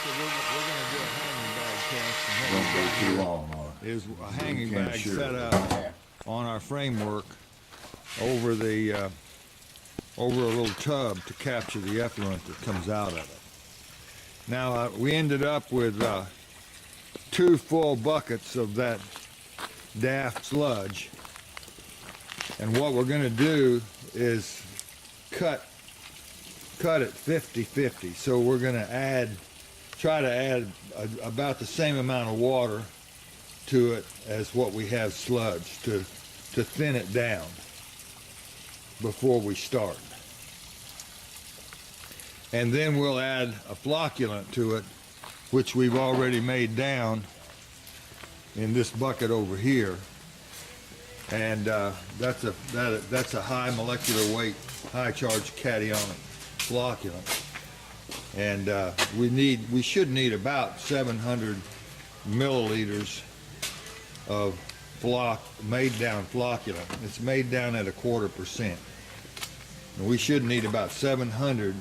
we're going to do a hanging bag test. And Don't what go we've got too here long on it. is a hanging can't bag shoot set it. up on our framework over the over a little tub to capture the effluent that comes out of it. Now we ended up with 2 full buckets of that DAF sludge, and what we're going to do is cut it 50-50. So we're going to try to add about the same amount of water to it as what we have sludge to thin it down before we start. And then we'll add a flocculant to it, which we've already made down in this bucket over here. And that's a high molecular weight, high charge cationic flocculant. And we should need about 700 milliliters of made down flocculant. It's made down at 1/4%. And we should need about 700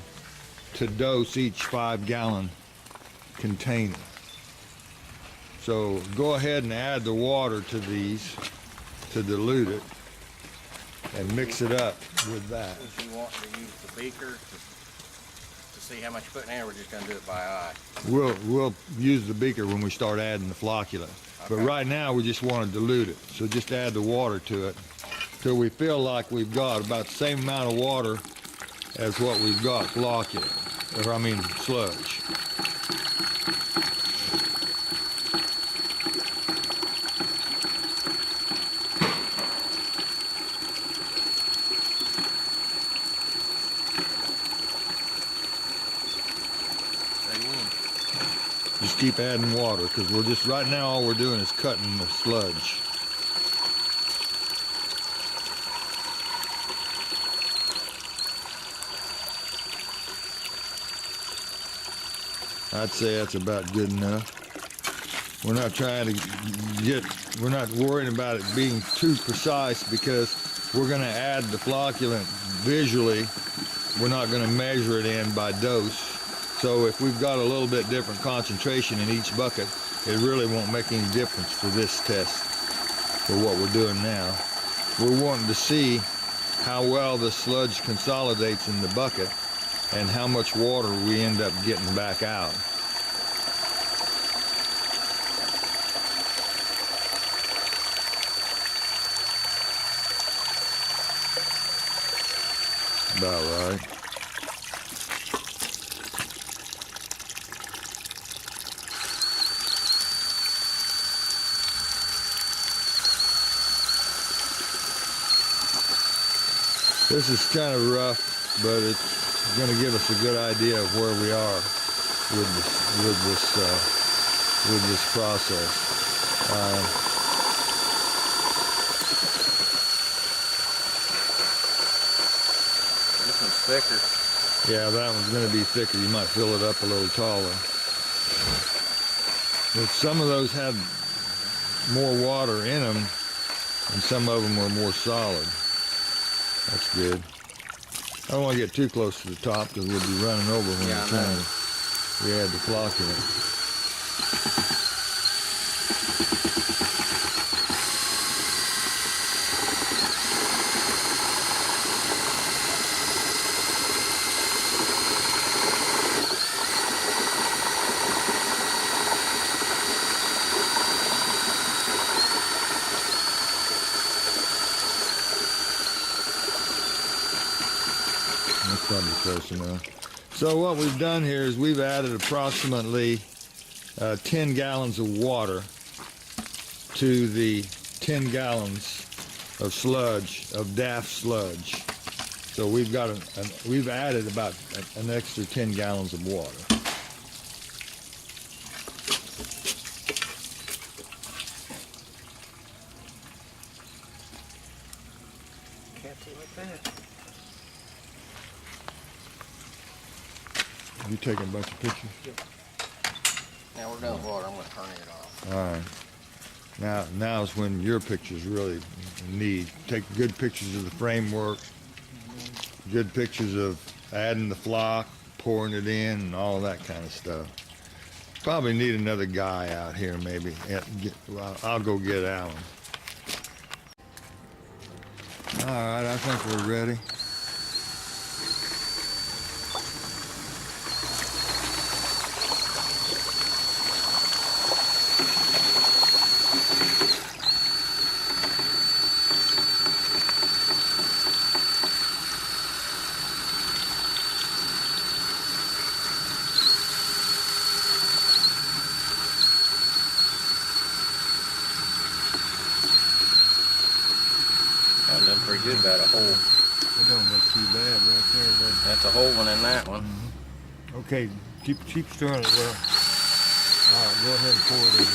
to dose each 5-gallon container. So go ahead and add the water to these to dilute it and mix it up with that. If you want to use the beaker to see how much you're putting in, we're just going to do it by eye. We'll use the beaker when we start adding the flocculant. But right now we just want to dilute it. So just add the water to it till we feel like we've got about the same amount of water as what we've got flocculant, or I mean sludge. Just keep adding water, because right now all we're doing is cutting the sludge. I'd say that's about good enough. We're not trying to we're not worrying about it being too precise, because we're going to add the flocculant visually. We're not going to measure it in by dose. So if we've got a little bit different concentration in each bucket, it really won't make any difference for this test, for what we're doing now. We're wanting to see how well the sludge consolidates in the bucket and how much water we end up getting back out. About right. This is kind of rough, but it's going to give us a good idea of where we are with this process. This one's thicker. Yeah, that one's going to be thicker. You might fill it up a little taller. But some of those have more water in them, and some of them are more solid. That's good. I don't want to get too close to the top, because we'll be running over when we add the flocculant. That's probably close enough. So what we've done here is we've added approximately 10 gallons of water to the 10 gallons of sludge, of DAF sludge. So we've got we've added about an extra 10 gallons of water. Can't see like that. You taking a bunch of pictures? Now we're done with water. I'm going to turn it off. All right. Now's when your pictures really need. Take good pictures of the framework, good pictures of adding the flock, pouring it in, and all that kind of stuff. Probably need another guy out here maybe. Well, I'll go get Alan. All right, I think we're ready. That looks pretty good about a hole. It don't look too bad right there, does it? That's a hole one in that one. Okay, keep stirring it well. All right, go ahead and pour it in.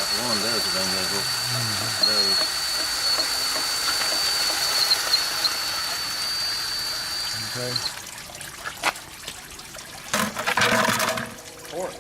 One of those things Okay. Pour it.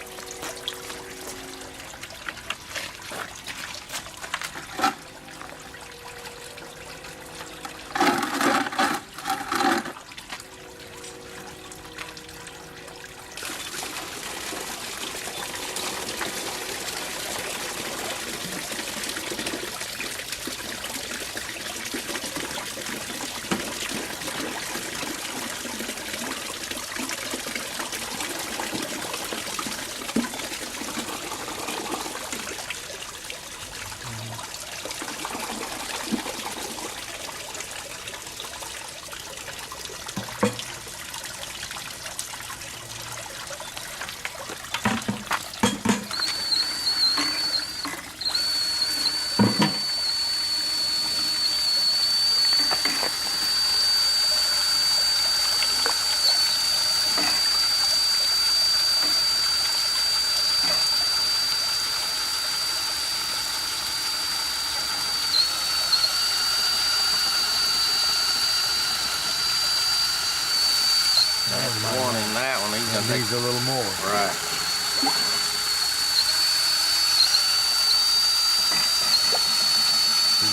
One in that one. That needs a little more. Right.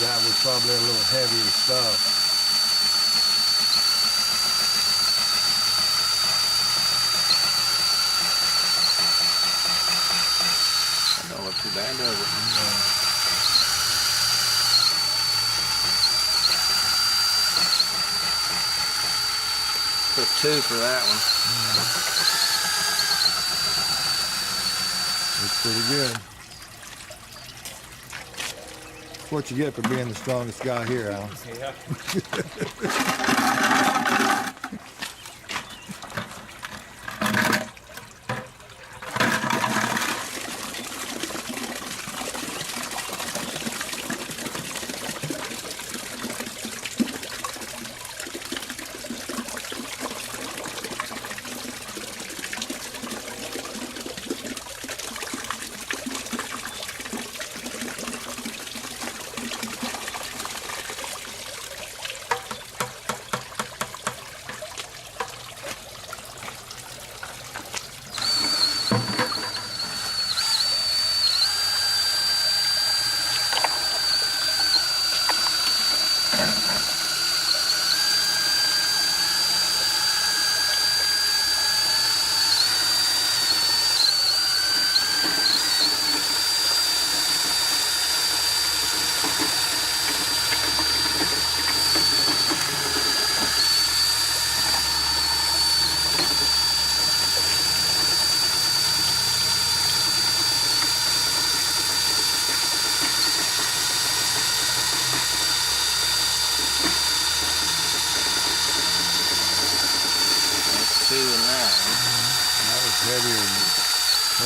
That was probably a little heavier stuff. That don't look too bad, does it? No. Put 2 for that one. Looks pretty good. That's what you get for being the strongest guy here, Alan. Yeah.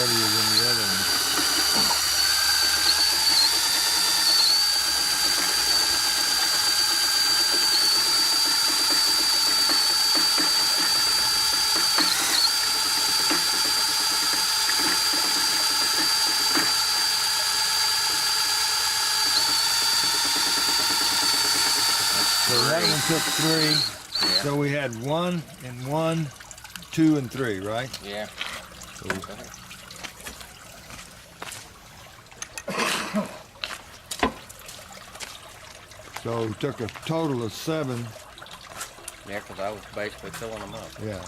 heavier than the other one. So that one took 3. Yeah. So we had 1 and 1, 2 and 3, right? Yeah. So we took a total of 7. Yeah, because I was basically filling them up. Yeah.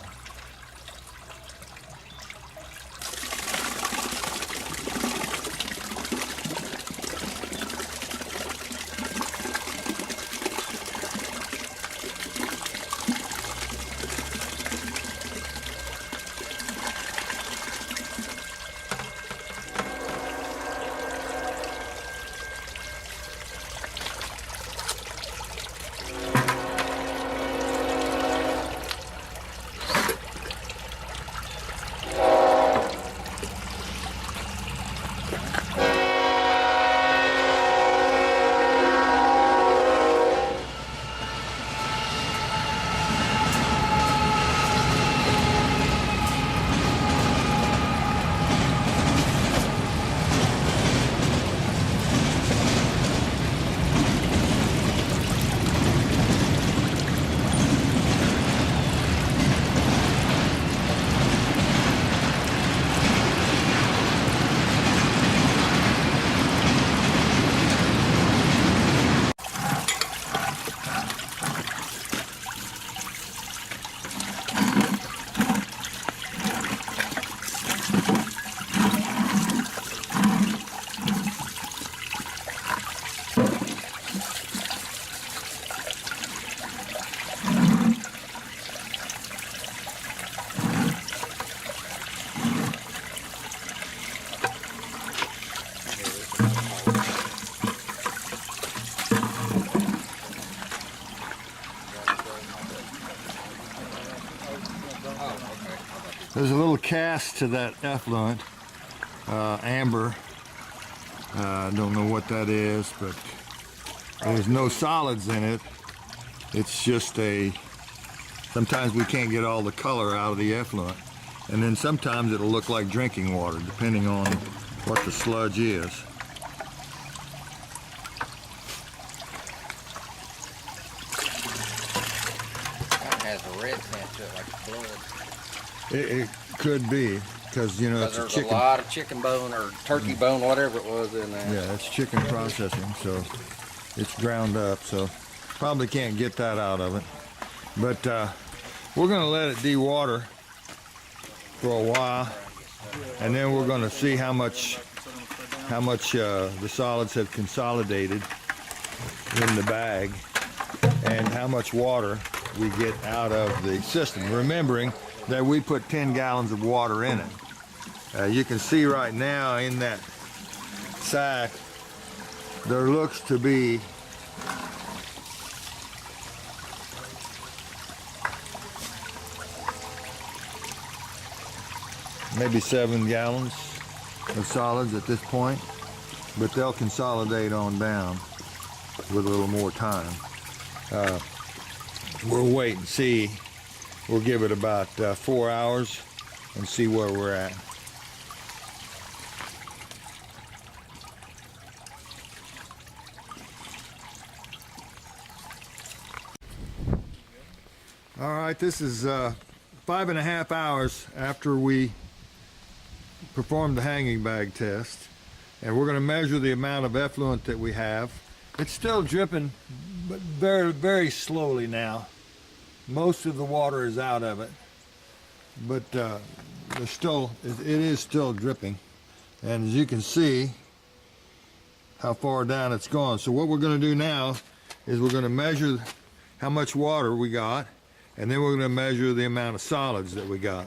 There's a little cast to that effluent, amber. I don't know what that is, but there's no solids in it. It's just sometimes we can't get all the color out of the effluent. And then sometimes it'll look like drinking water, depending on what the sludge is. It has a red tint to it, like blood. It could be, because you know it's a There's chicken. a lot of chicken bone or turkey bone, whatever it was in there. Yeah, it's chicken processing, so it's ground up, so probably can't get that out of it. But we're gonna let it dewater for a while, and then we're gonna see how much the solids have consolidated in the bag and how much water we get out of the system. Remembering that we put 10 gallons of water in it. You can see right now in that sack, there looks to be maybe 7 gallons of solids at this point, but they'll consolidate on down with a little more time. We'll wait and see. We'll give it about 4 hours and see where we're at. All right, this is 5.5 hours after we performed the hanging bag test, and we're going to measure the amount of effluent that we have. It's still dripping, but very, very slowly now. Most of the water is out of it, but it is still dripping, and as you can see how far down it's gone. So what we're going to do now is we're going to measure how much water we got, and then we're going to measure the amount of solids that we got.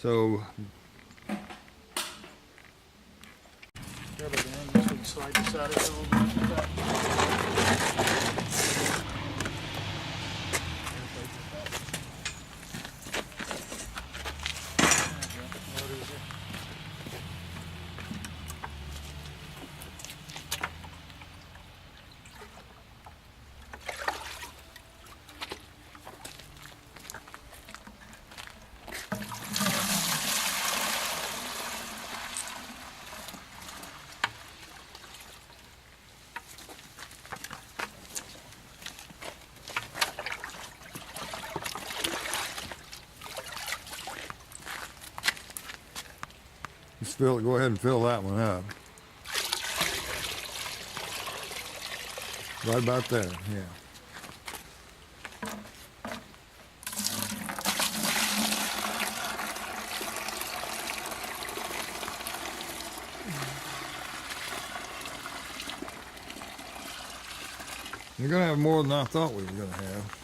So slide this out of here a little bit. Just go ahead and fill that one up. Right about there, yeah. You're gonna have more than I thought we were gonna have.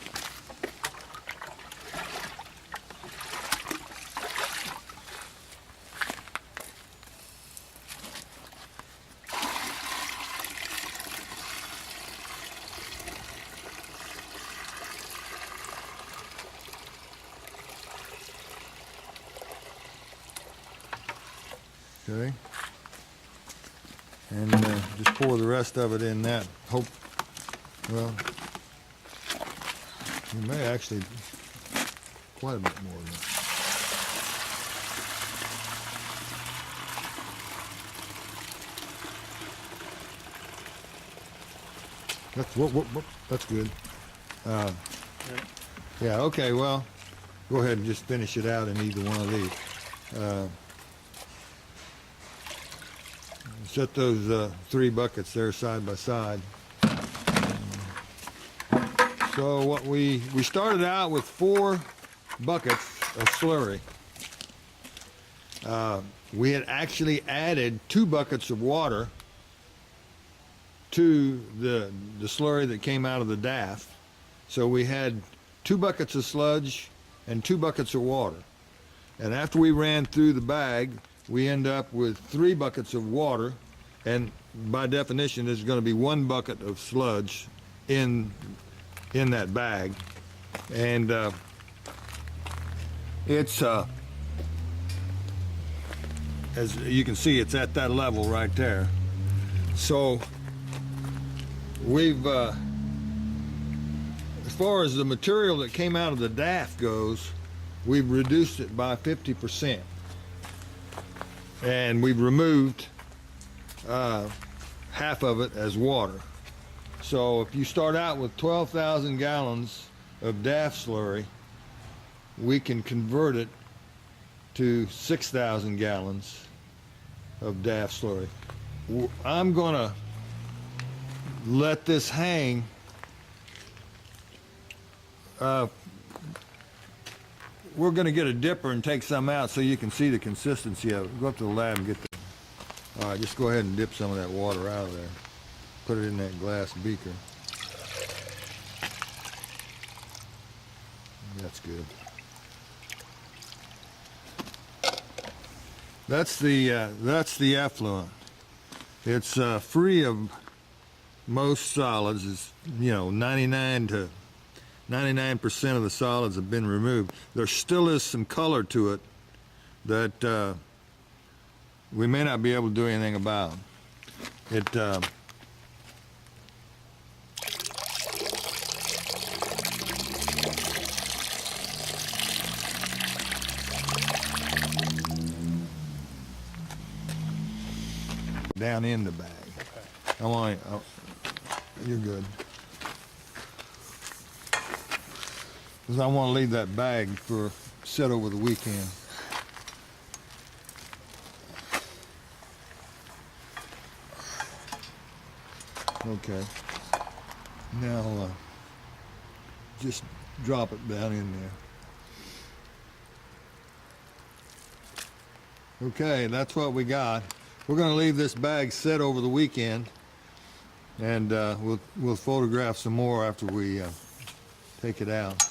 Okay, and just pour the rest of it in that. Well, you may actually quite a bit more than that. That's good. Yeah, okay, well, go ahead and just finish it out in either one of these. Set those 3 buckets there side by side. So what we started out with 4 buckets of slurry. We had actually added 2 buckets of water to the slurry that came out of the DAF. So we had 2 buckets of sludge and 2 buckets of water. And after we ran through the bag, we end up with 3 buckets of water, and by definition there's going to be 1 bucket of sludge in that bag. And it's as you can see, it's at that level right there. So we've as far as the material that came out of the DAF goes, we've reduced it by 50%. And we've removed half of it as water. So if you start out with 12,000 gallons of DAF slurry, we can convert it to 6,000 gallons of DAF slurry. I'm gonna let this hang we're going to get a dipper and take some out so you can see the consistency of it. Go up to the lab and get the... All right, just go ahead and dip some of that water out of there. Put it in that glass beaker. That's good. That's the effluent. It's free of most solids. It's, you know, 99% of the solids have been removed. There still is some color to it that we may not be able to do anything about. It down in the bag. Okay. You're good. Because I want to leave that bag for sit over the weekend. Okay. Now just drop it down in there. Okay, that's what we got. We're going to leave this bag set over the weekend, and we'll photograph some more after we take it out.